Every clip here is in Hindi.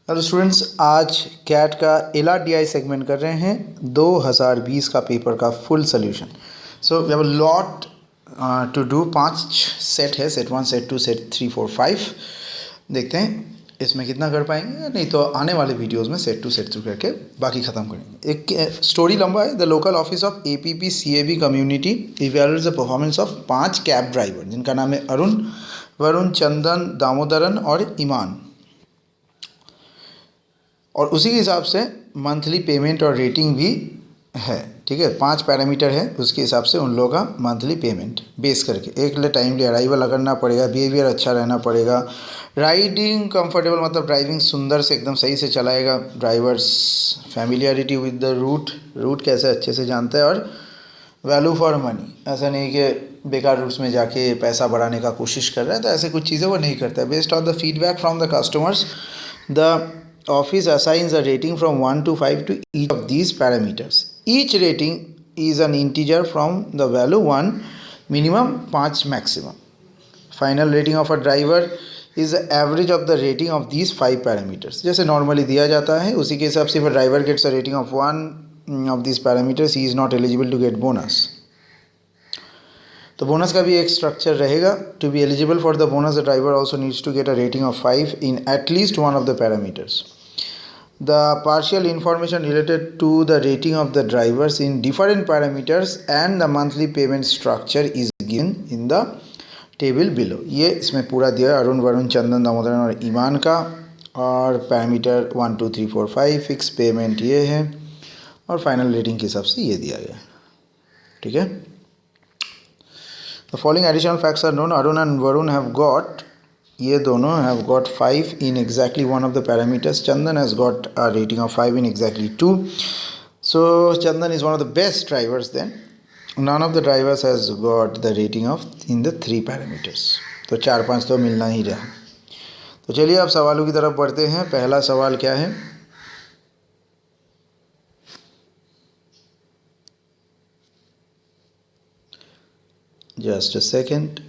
हेलो स्टूडेंट्स, आज कैट का LRDI सेगमेंट कर रहे हैं 2020 का पेपर का full solution. So we have a lot to do. 5 set है, सेट 1, सेट 2, सेट 3, 4, 5। देखते हैं इसमें कितना कर पाएंगे, नहीं तो आने वाले वीडियोस में सेट 2, सेट 3 करके बाकी ख़त्म करेंगे। एक स्टोरी लंबा है। The local office of APPCAB community evaluates the performance of 5 cab driver, जिनका नाम है अरुण, वरुण, चंदन, दामोदरन और ईमान। और उसी के हिसाब से मंथली पेमेंट और रेटिंग भी है। ठीक है, 5 पैरामीटर है, उसके हिसाब से उन लोगों का मंथली पेमेंट बेस करके एक ले टाइमली अराइवल करना पड़ेगा, बिहेवियर अच्छा रहना पड़ेगा, राइडिंग कंफर्टेबल मतलब ड्राइविंग सुंदर से एकदम सही से चलाएगा drivers, familiarity with the route कैसे अच्छे से जानता है, और वैल्यू फॉर मनी, ऐसा नहीं कि बेकार रूट्स में जाके पैसा बढ़ाने का कोशिश कर रहा है, तो ऐसे कुछ चीज़ें वो नहीं करता है। Based on the feedback from the customers, the office assigns a rating from 1 to 5 to each of these parameters. Each rating is an integer from the value 1 minimum 5 maximum. Final rating of a driver is the average of the rating of these 5 parameters. जैसे नॉर्मली दिया जाता है उसी के हिसाब से if a driver gets a rating of 1 of these parameters, he is not eligible to get bonus. तो बोनस का भी एक स्ट्रक्चर रहेगा। To be eligible for the bonus the driver also needs to get a rating of 5 in at least one of the parameters. The partial information related to the rating of the drivers in different parameters and the monthly payment structure is given in the table below. ये इसमें पूरा दिया है अरुण, वरुण, चंदन, दामोदरन और ईमान का, और पैरामीटर 1, 2, 3, 4, 5, फिक्स पेमेंट ये है, और फाइनल रेटिंग के हिसाब से ये दिया गया। ठीक है, the following additional facts are known. Arun and Varun have got, ये दोनों have got 5 in exactly one of the parameters. Chandan has got a rating of 5 in exactly 2. So Chandan is one of the best drivers then. None of the drivers has got the rating of in the 3 parameters. तो 4-5 तो मिलना ही रहा। तो चलिए अब सवालों की तरफ बढ़ते हैं। पहला सवाल क्या है? Just a second.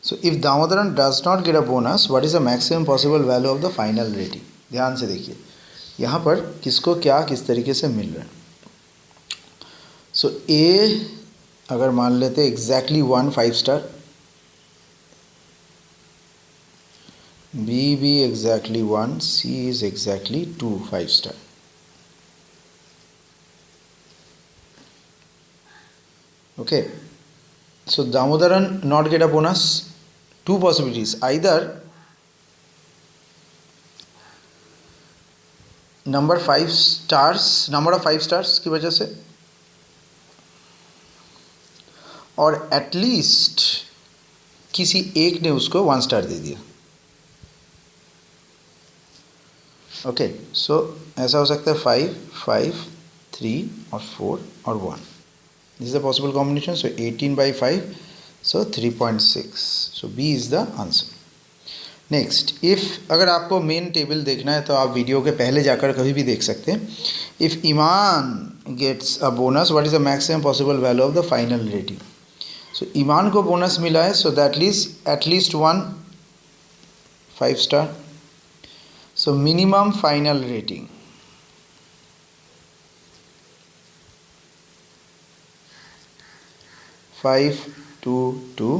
So if Damodaran does not get a bonus, what is the maximum possible value of the final rating? ध्यान से देखिए यहाँ पर किसको क्या किस तरीके से मिल रहा है। सो ए अगर मान लेते एग्जैक्टली 1 5 स्टार, बी भी exactly 1, C is exactly 2 5 star. Okay, so Damodaran not get a bonus. 2 possibilities, either number of 5 stars की वजह से, और एटलीस्ट किसी एक ने उसको 1 स्टार दे दिया. ओके, सो ऐसा हो सकता है 5 5 3 और 4 और 1. This is a possible combination. So 18 by 5, so 3.6. So B is the answer. Next, if अगर आपको मेन टेबल देखना है तो आप वीडियो के पहले जाकर कभी भी देख सकते हैं. If Iman gets a bonus, what is the maximum possible value of the final rating? So ईमान को बोनस मिला है, so that is at least 1 5 star. So minimum final rating 5 2 2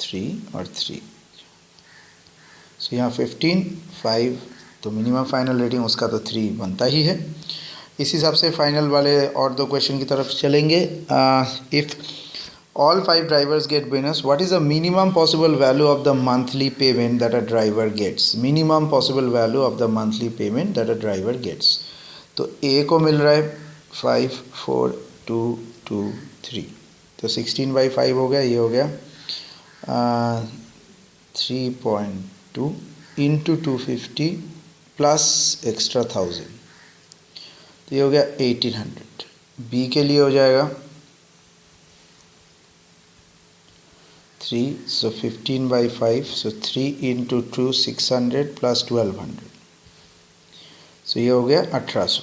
3 और 3. सो यहाँ 15 5, तो मिनिमम फाइनल रेटिंग उसका तो 3 बनता ही है. इस हिसाब से फाइनल वाले और 2 क्वेश्चन की तरफ चलेंगे. If all 5 drivers get bonus, what is the minimum possible value of the monthly payment that a driver gets? Minimum possible value of the monthly payment that a driver gets. तो A को मिल रहा है 5 4 2 2 3, तो 16 by 5 हो गया, ये हो गया 3.2 इंटू 250 प्लस एक्स्ट्रा 1000, तो ये हो गया 1800. बी के लिए हो जाएगा 3, so 15 by 5, so 3 into 2 600 plus 1200, so ये हो गया 1800.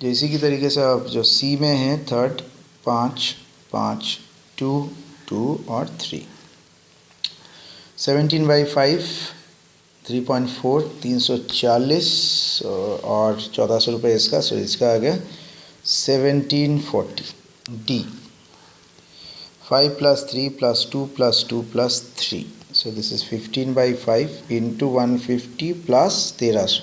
जो इसी की तरीके से अब जो सी में है थर्ड 5 5 2 2 और 3, 17/5 3.4 340 और 1400 रुपये इसका, सो इसका आ गया 1740 D. 5 + 3 + 2 + 2 + 3, so this is 15/5 into 150 plus 1300,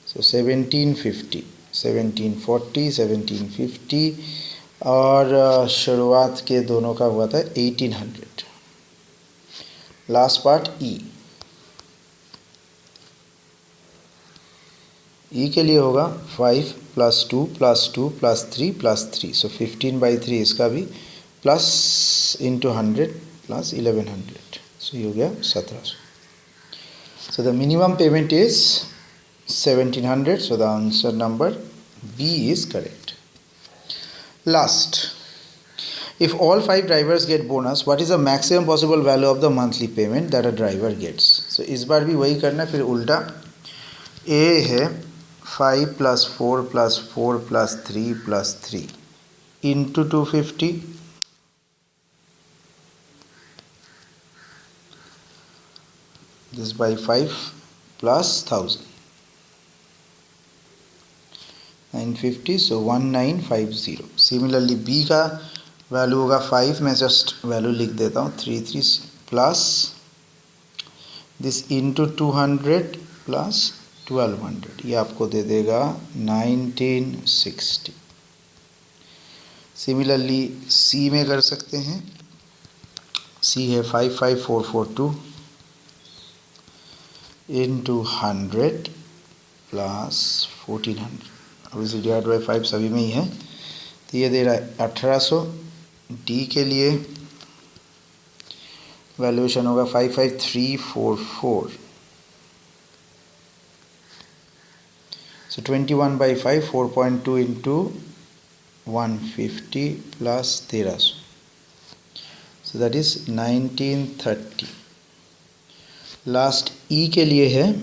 so 1750 1740 1750 और शुरुआत के दोनों का हुआ था 1800. लास्ट पार्ट ई के लिए होगा 5 + 2 + 2 + 3 + 3, सो 15/3 इसका भी प्लस इंटू 100 प्लस 1100, सो ये हो गया 1700. So the minimum payment is 1700, so the answer number B is correct. Last, if all 5 drivers get bonus, what is the maximum possible value of the monthly payment that a driver gets? So इस बार भी वही करना, फिर उल्टा. A है 5 + 4 + 4 + 3 + 3 into 250, this by 5 plus 1000, 950, so 1950. Similarly B का वैल्यू होगा 5, मैं जस्ट वैल्यू लिख देता हूँ 33 प्लस दिस इंटू 200 प्लस 1200, ये आपको दे देगा 1960. सिमिलरली C में कर सकते हैं. C है 55442 इंटू 100 प्लस 1400, अब इसे डिवाइड बाई 5 सभी में ही है, तो ये दे रहा है 1800. डी के लिए वैल्यूएशन होगा 55344, सो 21/5 4.2 into 150 plus 1300, so that is 1930. Last ई के लिए है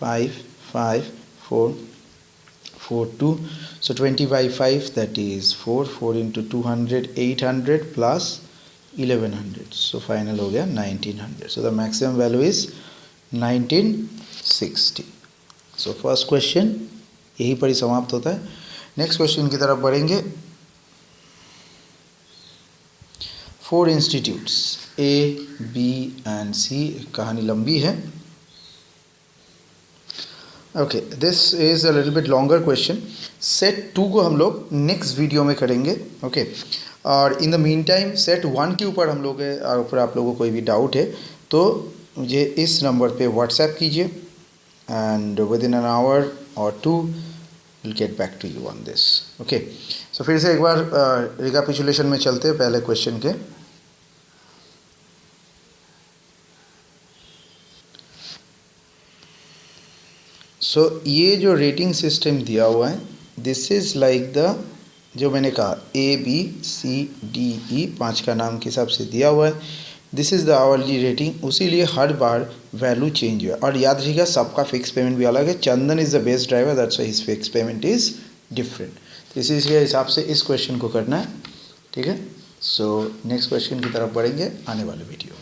55442, so 20/5 that is 4 into 200 800 plus 1100, so final हो गया 1900. so the maximum value is 1960. so first question यही पर ही समाप्त होता है. नेक्स्ट क्वेश्चन की तरफ बढ़ेंगे. 4 institutes A, B and C, कहानी लंबी है. Okay, this is a little bit longer question. Set 2 को हम लोग नेक्स्ट वीडियो में करेंगे. ओके, और in the mean time set 1 के ऊपर हम लोग ऊपर आप लोगों को कोई भी डाउट है तो मुझे इस नंबर पे व्हाट्सएप कीजिए and within an hour or 2 will get back to you on this. Okay, so फिर से एक बार रिकैपिचुलेशन में चलते हैं पहले क्वेश्चन के. सो ये जो रेटिंग सिस्टम दिया हुआ है, दिस इज़ लाइक द, जो मैंने कहा ABCDE 5 का नाम के हिसाब से दिया हुआ है. This is the hourly rating, उसी लिए हर बार वैल्यू चेंज हुआ. और याद रखिएगा सबका फिक्स पेमेंट भी अलग है. Chandan is the best driver, that's why his fix payment is different. तो इसी के हिसाब से इस क्वेश्चन को करना है. ठीक है, सो नेक्स्ट क्वेश्चन की तरफ बढ़ेंगे आने वाले वीडियो.